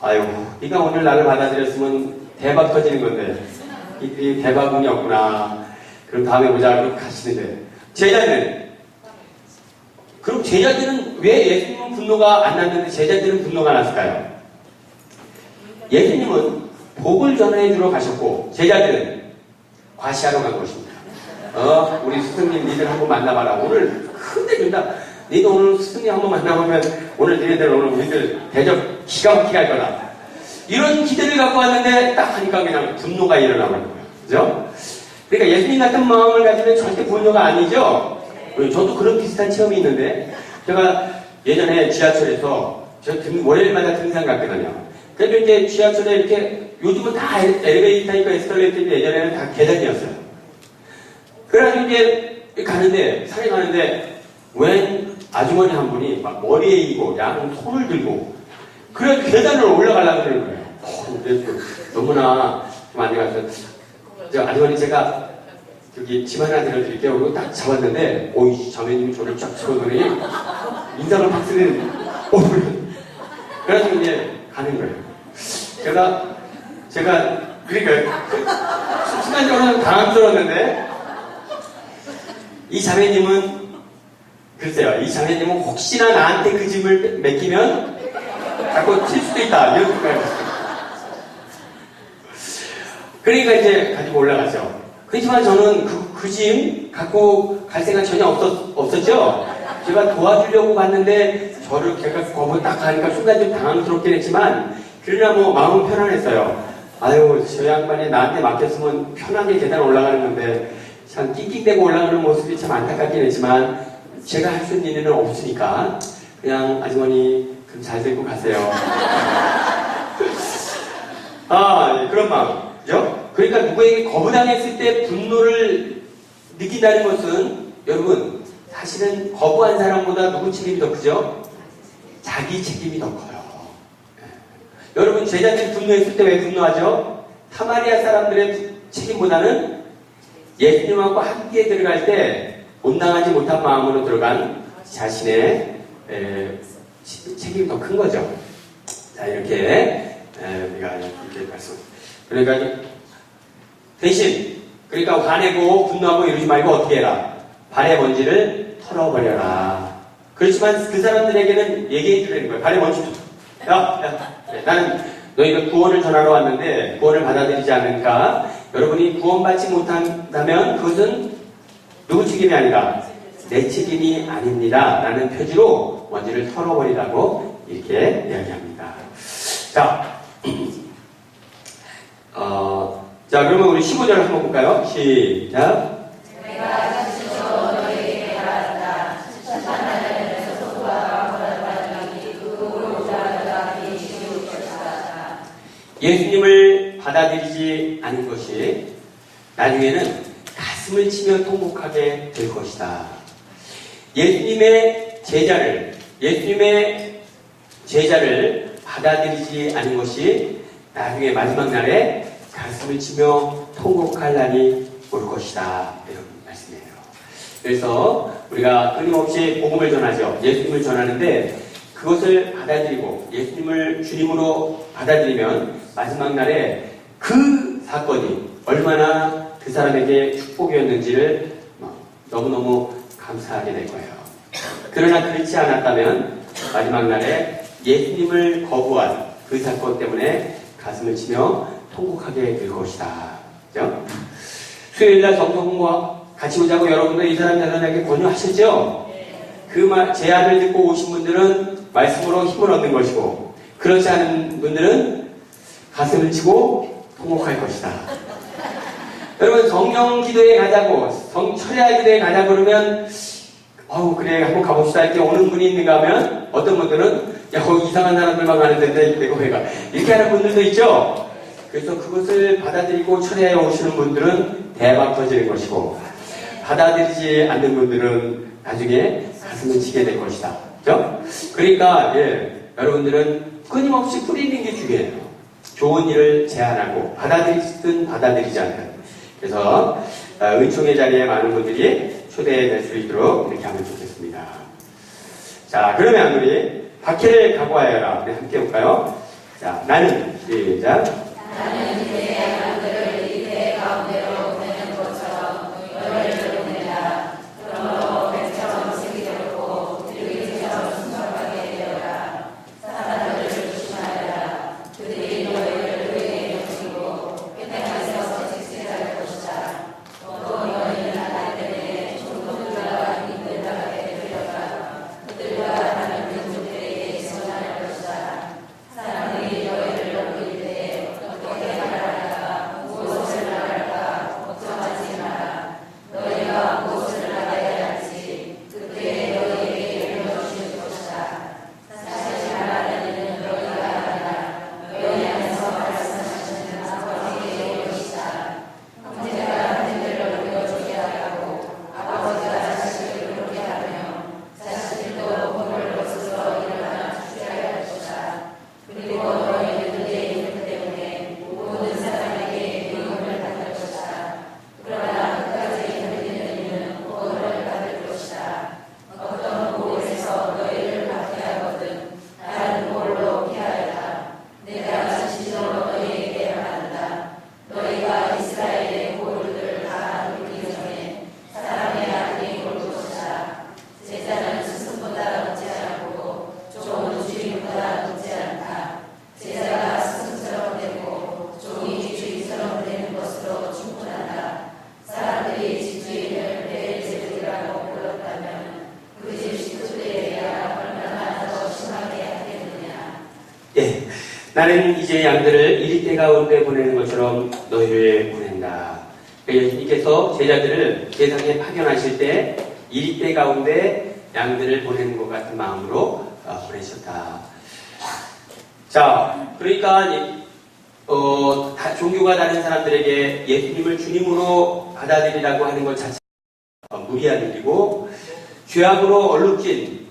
아이고, 네가 오늘 나를 받아들였으면 대박 터지는 건데 이 대박운이 없구나. 그럼 다음에 보자. 그러고 가시는데 그럼 제자들은 왜 예수님은 분노가 안 났는데 제자들은 분노가 났을까요? 예수님은 복을 전해주러 가셨고 제자들은 과시하러 간 것입니다. 우리 스승님 니들 한번 만나봐라. 오늘 큰데 준다. 니도 오늘 스승님 한번 만나보면 오늘 니네들 오늘 우리들 대접 기가 막히게 할 거다. 이런 기대를 갖고 왔는데 딱 하니까 그냥 분노가 일어나버린 거예요. 그죠? 그러니까 예수님 같은 마음을 가지면 절대 분노가 아니죠? 저도 그런 비슷한 체험이 있는데 제가 예전에 지하철에서 월요일마다 등산 갔거든요. 그래도 이제 지하철에 이렇게 요즘은 다 엘리베이터니까 에스컬레이터인데 예전에는 다 계단이었어요. 그래가지고 이제 가는데 산에 가는데 웬 아주머니 한 분이 막 머리에 이고 양 손을 들고 그래 계단을 올라가려고 그러는 거예요. 그래서 너무나 좀 안 돼가지고 저 아주머니 제가 여기 집 하나 들어드릴게요. 그리고 딱 잡았는데 오이 자매님이 저를 쫙 치고더니 인상을 팍 쓰는 그래가지고 이제 가는 거예요. 제가 그러니까 순간적으로는 당황스러웠는데 이 자매님은 글쎄요. 이 자매님은 혹시나 나한테 그 짐을 맡기면 자꾸 칠 수도 있다. 이런 생각이었어요. 그러니까 이제 가지고 올라가죠. 그렇지만 저는 그 짐 갖고 갈 생각 전혀 없었죠. 제가 도와주려고 갔는데 저를 걔가 거부 딱 가니까 순간 좀 당황스럽긴 했지만 그러나 뭐 마음은 편안했어요. 아유, 저 양반이 나한테 맡겼으면 편하게 계단 올라가는 건데 참 낑낑대고 올라가는 모습이 참 안타깝긴 했지만 제가 할 수 있는 일은 없으니까 그냥 아주머니 그럼 잘 들고 가세요. 그런 마음이죠. 그러니까 누구에게 거부당했을 때 분노를 느낀다는 것은 여러분 사실은 거부한 사람보다 누구 책임이 더 크죠? 자기 책임이 더 커요. 여러분 제자들이 분노했을 때 왜 분노하죠? 사마리아 사람들의 책임보다는 예수님하고 함께 들어갈 때 온당하지 못한 마음으로 들어간 자신의 책임이 더 큰 거죠. 자, 이렇게 우리가 이렇게 말씀. 그러니까 대신 그러니까 화내고 분노하고 이러지 말고 어떻게 해라? 발의 먼지를 털어버려라. 그렇지만 그 사람들에게는 얘기해 주라는 거예요. 발의 먼지 야, 나는 너희가 구원을 전하러 왔는데 구원을 받아들이지 않으니까 여러분이 구원받지 못한다면 그것은 누구 책임이 아니라 내 책임이 아닙니다. 라는 표지로 먼지를 털어버리라고 이렇게 이야기합니다. 자, 자, 그러면 우리 15절 한번 볼까요? 시작. 내가 스스로 너희에게 말한다. 하나님께서 소수와 거듭하니 그로 자라기 쉬울 것이다. 예수님을 받아들이지 않은 것이 나중에는 가슴을 치며 통곡하게 될 것이다. 예수님의 예수님의 제자를 받아들이지 않은 것이 나중에 마지막 날에 가슴을 치며 통곡할 날이 올 것이다. 이런 말씀이에요. 그래서 우리가 끊임없이 복음을 전하죠. 예수님을 전하는데 그것을 받아들이고 예수님을 주님으로 받아들이면 마지막 날에 그 사건이 얼마나 그 사람에게 축복이었는지를 너무너무 감사하게 될 거예요. 그러나 그렇지 않았다면 마지막 날에 예수님을 거부한 그 사건 때문에 가슴을 치며 통곡하게 될 것이다. 그죠? 수요일날 성경과 같이 오자고 여러분들 이 사람 저사람에게 권유하셨죠? 그 제안을 듣고 오신 분들은 말씀으로 힘을 얻는 것이고 그렇지 않은 분들은 가슴을 치고 통곡할 것이다. 여러분 성령 기도에 가자고 철야 기도에 가자고 그러면 그래 한번 가봅시다 이렇게 오는 분이 있는가 하면 어떤 분들은 야 거기 이상한 사람들만 가는 데인데 내가 왜 가 이렇게 하는 분들도 있죠. 그래서 그것을 받아들이고 철야에 오시는 분들은 대박 터지는 것이고 받아들이지 않는 분들은 나중에 가슴을 치게 될 것이다. 그죠? 그러니까 여러분들은 끊임없이 뿌리는 게 중요해요. 좋은 일을 제안하고 받아들이든 받아들이지 않든. 그래서 은총의 자리에 많은 분들이 초대될 수 있도록 이렇게 하면 좋겠습니다. 자, 그러면 우리 박해를 각오하여라. 우리 함께 볼까요? 자, 나는 시작. 나는 내 양들을 이대 가운데로 보내는 것처럼 너희를 보내라. 그러므로 백처럼 지키려고 들기처럼 순종하게 되어라. 사람들을 조심하여라. 그들이 너희를 의에 여기고 끝에서 직시할 것이다. 또 너희는 나 때문에 종족들과 민들에게 들려가 그들과 다른 민족들에게 전할 것이다. 사람들이 너희를 넘길 때 어떻게 말할까 무엇을 말할까 걱정하지 마라. 너희가 무엇을 말해야 할지 그때 너희에게 알려주실 것이다. 사실 말하는 너희가 알아. 너희 안에서 말씀하시는 아버지의 것이다. 형제가 형제를 보여주게 하고 아버지가 자식을 그렇게 하며 자식들도 본을 거스러 일어나 주셔야 할 것이다. 그리고 너희는 그의 이름 때문에 모든 사람에게 미움을 받을 것이다. 그러나 끝까지 견디는 이는 구원을 받을 것이다. 어떤 곳에서 너희를 받게 하거든 다른 곳으로 피하여라. 내가 진실로 너희에게 말한다. 너희가 이스라엘의 고을들 다 돌기 전에 사람의 아들이 올 것이다. 제자는 스승보다 높지 않고 종은 주인보다 높지 않다. 제자가 스승처럼 되고 종이 주인처럼 되는 것으로 충분하다. 사람들이 집주인을 베엘제불이라고 불렀다면 그 집 식구들에게야 얼마나 더 심하게 하겠느냐. 예, 나는 이제 양들을 이리떼 가운데 보내는 것처럼 너희를 보낸다. 예수님께서 제자들을 세상에 파견하실 때 이리떼 가운데 양들을 보내는 것 같은 마음으로 보내셨다. 자, 그러니까 종교가 다른 사람들에게 예수님을 주님으로 받아들이라고 하는 것 자체가 무리한 일이고 죄악으로 얼룩진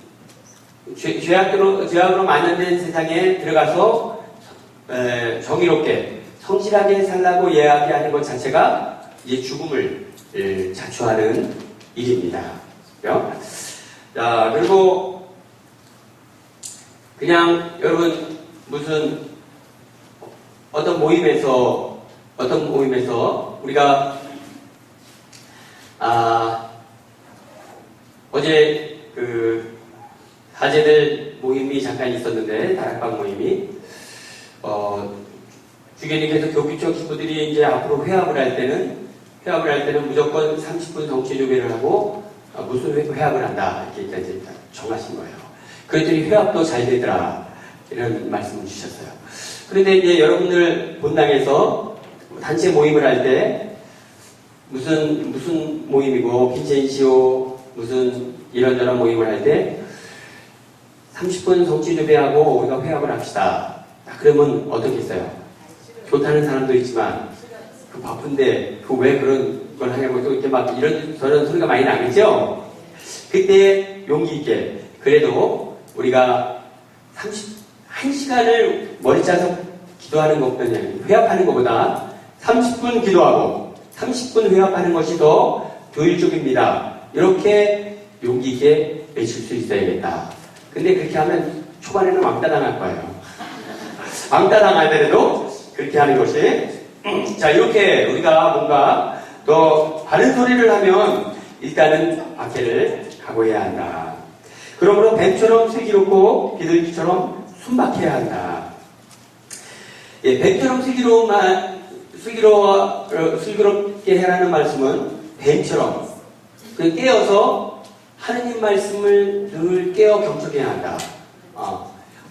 죄악으로 만연된 세상에 들어가서 정의롭게 성실하게 살라고 이야기하는 것 자체가 이제 죽음을 자초하는 일입니다. 그죠? 자, 그리고 그냥 여러분 무슨 어떤 모임에서 우리가 어제 그 사제들 모임이 잠깐 있었는데 다락방 모임이 주교님께서 교구청 식구들이 이제 앞으로 회합을 할 때는 무조건 30분 정치조배를 하고 무슨 회합을 한다 이렇게 이제 정하신 거예요. 그랬더니 회합도 잘 되더라 이런 말씀을 주셨어요. 그런데 이제 여러분들 본당에서 단체 모임을 할 때 무슨 모임이고 빈첸시오 무슨 이런저런 모임을 할 때 30분 정치조배하고 우리가 회합을 합시다. 그러면 어떻겠어요? 좋다는 사람도 있지만 그 바쁜데 그 왜 그런 걸 하냐고 또 이렇게 막 이런 저런 소리가 많이 나겠죠? 그때 용기 있게 그래도 우리가 1시간을 머리 짜서 기도하는 것보다, 회합하는 것보다 30분 기도하고 30분 회합하는 것이 더 효율적입니다. 이렇게 용기 있게 외칠 수 있어야겠다. 근데 그렇게 하면 초반에는 왕따 당할 거예요. 왕따 당하더라도 그렇게 하는 것이, 자, 이렇게 우리가 뭔가 더 바른 소리를 하면 일단은 밖에를 각오해야 한다. 그러므로 뱀처럼 슬기롭고 비둘기처럼 순박해야 한다. 예, 뱀처럼 슬기롭게 해라는 말씀은 뱀처럼 깨어서 하느님 말씀을 늘 깨어 경청해야 한다.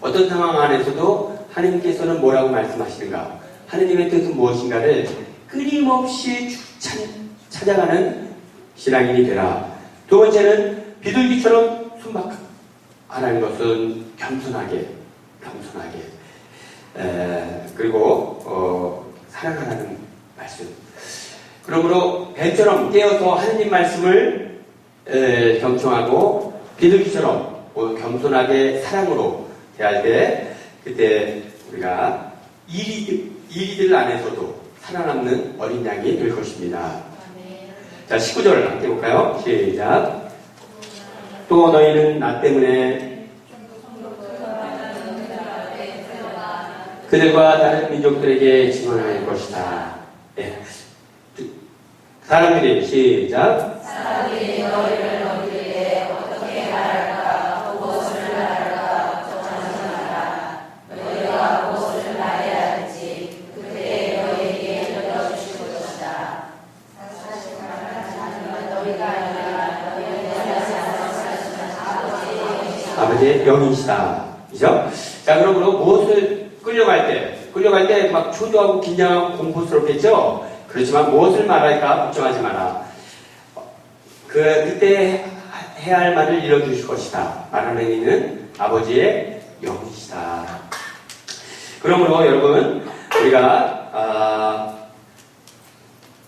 어떤 상황 안에서도 하느님께서는 뭐라고 말씀하시는가, 하느님의 뜻은 무엇인가를 끊임없이 찾아가는 신앙인이 되라. 두 번째는 비둘기처럼 순박하라는 것은 겸손하게 그리고 사랑하라는 말씀. 그러므로 뱀처럼 깨어서 하느님 말씀을 경청하고 비둘기처럼 겸손하게 사랑으로 대할 때, 그때 우리가 이리들 안에서도 살아남는 어린 양이 될 것입니다. 자, 19절을 함께 볼까요? 시작. 또 너희는 나 때문에 그들과 다른 민족들에게 증언할 것이다. 예. 사람들이 시작. 사람들이 너희를 너희에게 어떻게 말할까, 무엇을 말할까 정하지 마라. 너희가 무엇을 말해야 할지 그때 너희에게 들려주실 것이다. 사실 말하자면 너희가 아니라 너희가 아버지의 영이시다. 그죠? 자, 그러므로 무엇을 끌려갈 때 막 초조하고 긴장하고 공포스럽겠죠? 그렇지만 무엇을 말할까 걱정하지 마라. 그때 해야 할 말을 이뤄주실 것이다. 말하는 이는 아버지의 영이시다. 그러므로 여러분, 우리가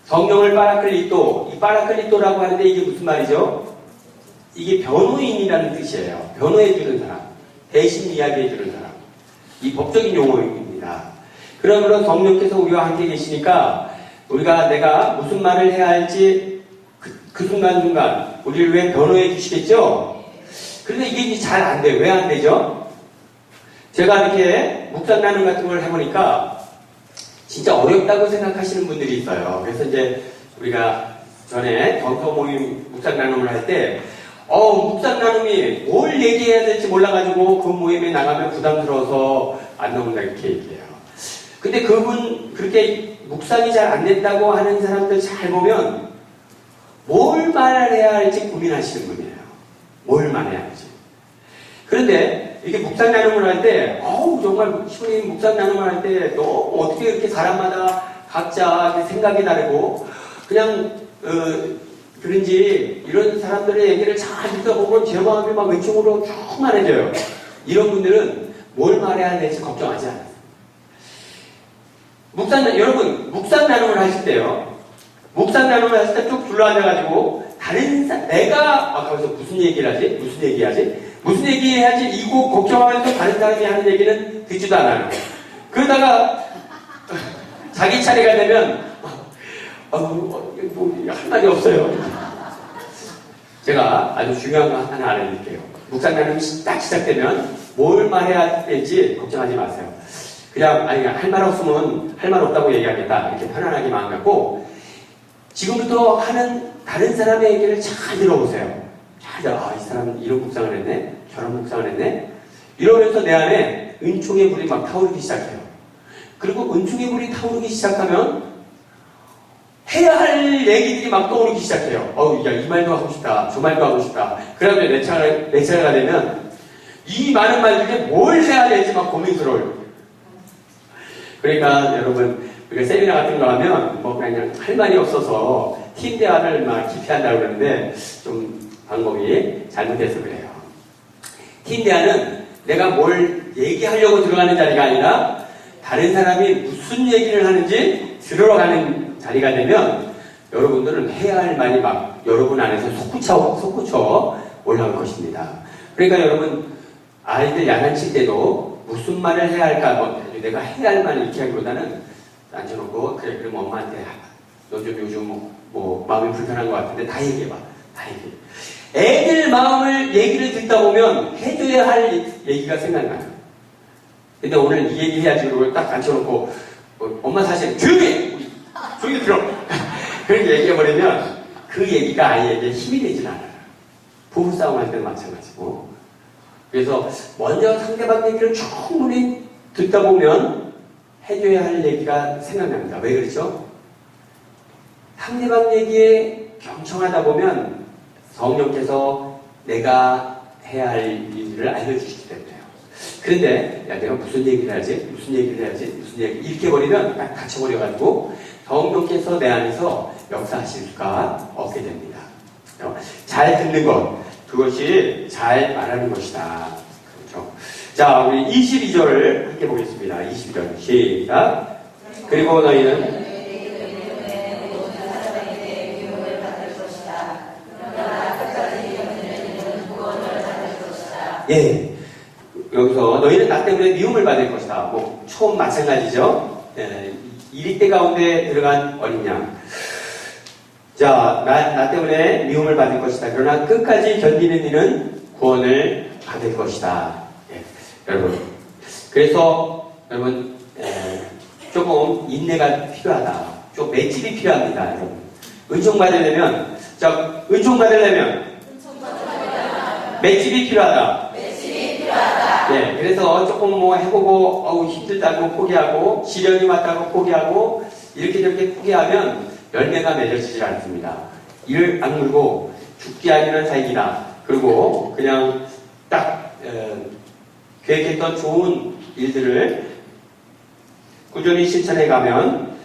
성령을 파라클리토, 이 파라클리토라고 하는데 이게 무슨 말이죠? 이게 변호인이라는 뜻이에요. 변호해주는 사람, 대신 이야기해주는 사람. 이 법적인 용어입니다. 그러므로 성령께서 우리와 함께 계시니까 내가 무슨 말을 해야 할지 그 순간순간 우리를 왜 변호해 주시겠죠? 그런데 이게 잘 안 돼요. 왜 안 되죠? 제가 이렇게 묵상 나눔 같은 걸 해보니까 진짜 어렵다고 생각하시는 분들이 있어요. 그래서 이제 우리가 전에 전서 모임 묵상 나눔을 할 때 묵상 나눔이 뭘 얘기해야 될지 몰라가지고 그 모임에 나가면 부담스러워서 안 나온다 이렇게 얘기해요. 근데 그렇게 묵상이 잘 안 됐다고 하는 사람들 잘 보면 뭘 말해야 할지 고민하시는 분이에요. 뭘 말해야 할지. 그런데 이렇게 묵상 나눔을 할 때, 정말 신부님 묵상 나눔을 할 때 너무 어떻게 이렇게 사람마다 각자 생각이 다르고 그냥 그런지 이런 사람들의 얘기를 잘 듣다 보면 제 마음이 막 왼쪽으로 충만해져요. 이런 분들은 뭘 말해야 될지 걱정하지 않아요. 여러분, 묵상 나눔을 하실 때요. 묵상 나눔을 하실 때 쭉 둘러앉아가지고, 내가, 거기서 무슨 얘기를 하지? 무슨 얘기해야지? 이거 걱정하면서 다른 사람이 하는 얘기는 듣지도 않아요. 그러다가, 자기 차례가 되면, 할 말이 없어요. 제가 아주 중요한 거 하나 알려드릴게요. 묵상 나눔이 딱 시작되면, 뭘 말해야 될지 걱정하지 마세요. 그냥 할 말 없으면 할 말 없다고 얘기하겠다 이렇게 편안하게 마음 갖고 지금부터 하는 다른 사람의 얘기를 잘 들어보세요. 이 사람은 이런 묵상을 했네, 저런 묵상을 했네, 이러면서 내 안에 은총의 불이 막 타오르기 시작해요. 그리고 은총의 불이 타오르기 시작하면 해야 할 얘기들이 막 떠오르기 시작해요. 이 말도 하고 싶다, 저 말도 하고 싶다. 그러면 내 차례가 되면 이 많은 말 중에 뭘 해야 될지 막 고민스러워요. 그러니까 여러분, 우리가 세미나 같은 거 하면 그냥 할 말이 없어서 팀 대화를 막 기피한다고 그러는데 좀 방법이 잘못돼서 그래요. 팀 대화는 내가 뭘 얘기하려고 들어가는 자리가 아니라 다른 사람이 무슨 얘기를 하는지 들으러 가는 자리가 되면 여러분들은 해야 할 말이 막 여러분 안에서 솟구쳐 올라올 것입니다. 그러니까 여러분, 아이들 야단칠 때도 무슨 말을 해야 할까, 뭐, 내가 해야 할 말을 이렇게 하기보다는 앉혀놓고, 그래, 그럼 엄마한테, 너 좀 요즘 뭐 마음이 불편한 것 같은데 다 얘기해봐. 다 얘기해. 애들 마음을 얘기를 듣다 보면 해줘야 할 얘기가 생각나요. 근데 오늘 이 얘기 해야지 그러고 딱 앉혀놓고 엄마 사실 조용히 해! 조용히 들어! 그렇게 얘기해버리면 그 얘기가 아이에게 힘이 되진 않아요. 부부싸움 할 때는 마찬가지고. 그래서 먼저 상대방 얘기를 충분히 듣다 보면 해줘야 할 얘기가 생각납니다. 왜 그렇죠? 상대방 얘기에 경청하다 보면 성령께서 내가 해야 할 일을 알려주시기 때문에요. 그런데 야 내가 무슨 얘기를 해야지? 무슨 얘기를 해야지? 무슨 얘기 이렇게 버리면 딱 닫혀버려가지고 성령께서 내 안에서 역사하실 수가 없게 됩니다. 잘 듣는 것 그것이 잘 말하는 것이다. 그렇죠? 자 우리 22절을 함께 보겠습니다. 22절 시작. 그리고 너희는 예, 여기서 너희는 나 때문에 미움을 받을 것이다. 뭐 처음 마찬가지죠. 예, 이리때 가운데 들어간 어린 양. 자, 나 때문에 미움을 받을 것이다. 그러나 끝까지 견디는 이는 구원을 받을 것이다. 예, 여러분. 그래서 여러분 조금 인내가 필요하다. 좀 맷집이 필요합니다. 여러분. 은총 받으려면 맷집이 필요하다. 네, 그래서 조금 뭐 해보고 힘들다고 포기하고 시련이 왔다고 포기하고 이렇게 저렇게 포기하면 열매가 맺어지지 않습니다. 이를 악물고 죽기 아니면 살기다. 그리고 그냥 딱 계획했던 좋은 일들을 꾸준히 실천해 가면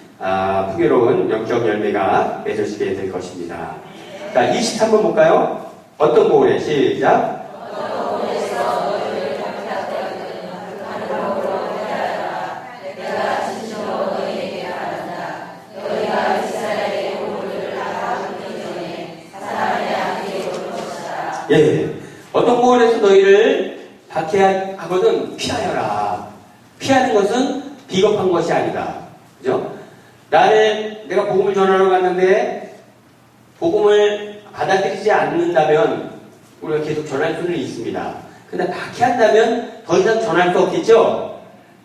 풍요로운 영적 열매가 맺어지게 될 것입니다. 자, 23번 볼까요? 어떤 보울에 시작. 예, 어떤 보울에서 너희를 박해하거든 피하여라. 피하는 것은 비겁한 것이 아니다. 그죠? 내가 복음을 전하러 갔는데 복음을 받아들이지 않는다면 우리가 계속 전할 수는 있습니다. 근데 박해한다면 더 이상 전할 수 없겠죠?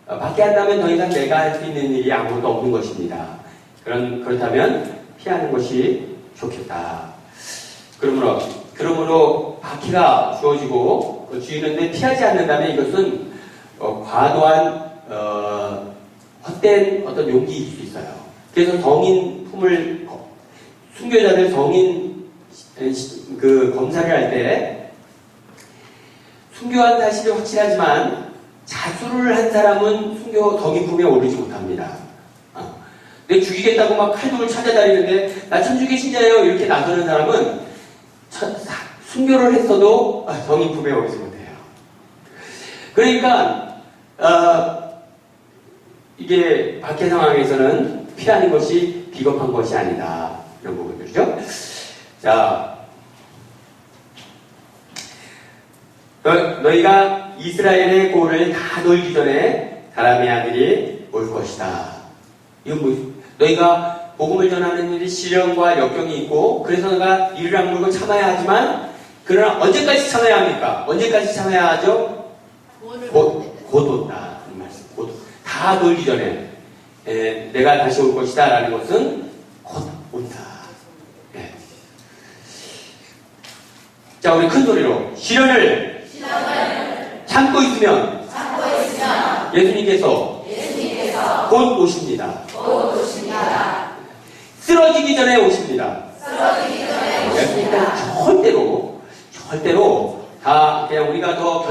박해한다면 더 이상 내가 할 수 있는 일이 아무것도 없는 것입니다. 그렇다면 피하는 것이 좋겠다. 그러므로 박해가 주어지고 주이는데 피하지 않는다면 이것은 과도한 헛된 어떤 용기일 수 있어요. 그래서 순교자들 성인 검사를 할 때 순교한 사실이 확실하지만 자수를 한 사람은 성인 품에 오르지 못합니다. 내 죽이겠다고 막 칼도를 찾아다니는데 나 천주교 신자예요 이렇게 나서는 사람은 순교를 했어도 성인 품에 오르지 못해요. 그러니까 이게 박해 상황에서는 피하는 것이 비겁한 것이 아니다. 이런 부분들이죠. 자, 너희가 이스라엘의 골을 다 돌기 전에 사람의 아들이 올 것이다. 이건 너희가 복음을 전하는 일이 시련과 역경이 있고 그래서 너가 이를 악물고 참아야 하지만 그러나 언제까지 참아야 합니까? 언제까지 참아야 하죠? 곧 온다. 이 말씀. 다 돌기 전에 내가 다시 올 것이다 라는 것은 곧 온다. 네. 자, 우리 큰 소리로 시련을 참고 있으면 예수님께서 곧 오십니다. 쓰러지기 전에 오십니다. 절대로 다 그냥 우리가 더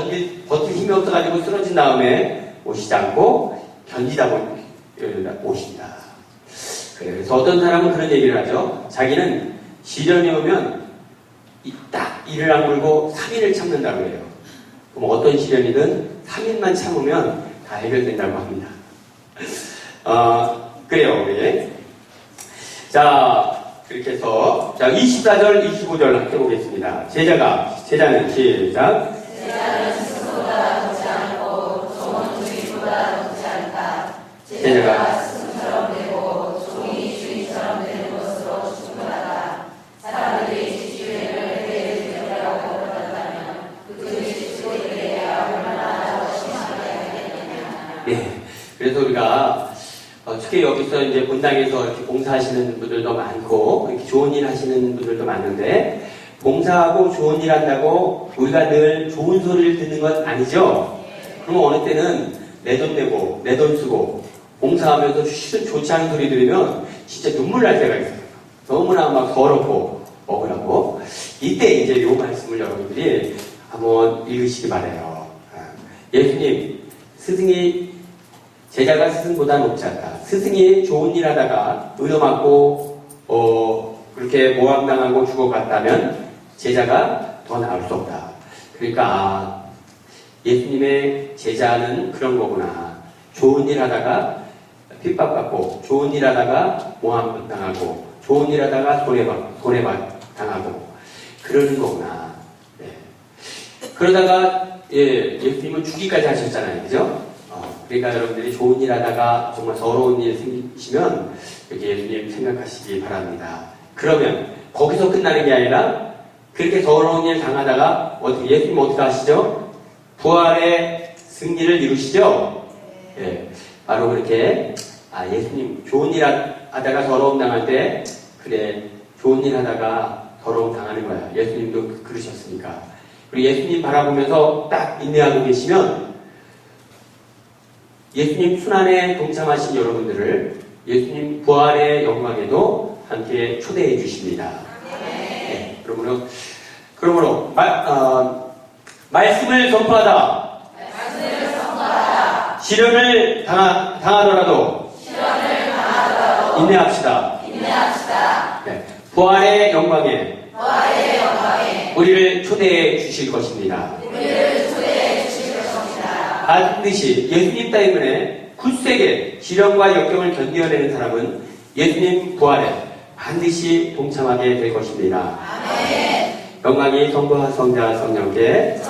버틸 힘이 없어가지고 쓰러진 다음에 오시지 않고 견디다 오십니다. 그래서 어떤 사람은 그런 얘기를 하죠. 자기는 시련이 오면 딱 이를 악물고 3일을 참는다고 해요. 그럼 어떤 시련이든 3일만 참으면 다 해결된다고 합니다. 그래요, 우리. 자, 그렇게 해서, 24절, 25절 함께 보겠습니다. 제자는 시작. 제자는 스승보다 높지 않고 종은 주인보다 높지 않다. 제자가 제자가 스승처럼 되고 종이 주인처럼 되는 것으로 충분하다. 사람들이 집주인을 대리되라고 그런다면 그 집주인에 대하여 얼마나 더 심하게 하겠느냐. 네. 그래서 우리가 특히 여기서 이제 본당에서 이렇게 봉사하시는 분들도 많고 이렇게 좋은 일 하시는 분들도 많은데 봉사하고 좋은 일 한다고 우리가 늘 좋은 소리를 듣는 건 아니죠. 그러면 어느 때는 내 돈 내고 내 돈 쓰고 봉사하면서 실은 좋지 않은 소리 들으면 진짜 눈물 날 때가 있어요. 너무나 막 더럽고 억울하고 이때 이제 이 말씀을 여러분들이 한번 읽으시기 바래요. 예수님 스승이 제자가 스승보다 높지 않다. 스승이 좋은 일 하다가 의도맞고 그렇게 모함당하고 죽어갔다면 제자가 더 나을 수 없다. 그러니까 예수님의 제자는 그런 거구나. 좋은 일 하다가 핍박받고 좋은 일 하다가 모함당하고 좋은 일 하다가 손해당하고 그러는 거구나. 네. 그러다가 예수님은 죽기까지 하셨잖아요. 그죠? 그러니까 여러분들이 좋은 일 하다가 정말 더러운 일 생기시면 여기 예수님 생각하시기 바랍니다. 그러면 거기서 끝나는 게 아니라 그렇게 더러운 일 당하다가 예수님 어떻게 하시죠? 부활의 승리를 이루시죠? 예, 바로 그렇게 예수님 좋은 일 하다가 더러움 당할 때 그래 좋은 일 하다가 더러움 당하는 거야. 예수님도 그러셨으니까. 그리고 예수님 바라보면서 딱 인내하고 계시면 예수님 순환에 동참하신 여러분들을 예수님 부활의 영광에도 함께 초대해 주십니다. 네, 그러므로 말씀을 전파하다. 시련을 당하더라도 인내합시다. 네, 부활의 영광에 우리를 초대해 주실 것입니다. 반드시 예수님 때문에 굳세게 시련과 역경을 견뎌내는 사람은 예수님 부활에 반드시 동참하게 될 것입니다. 아멘. 영광이 성부와 성자 성령께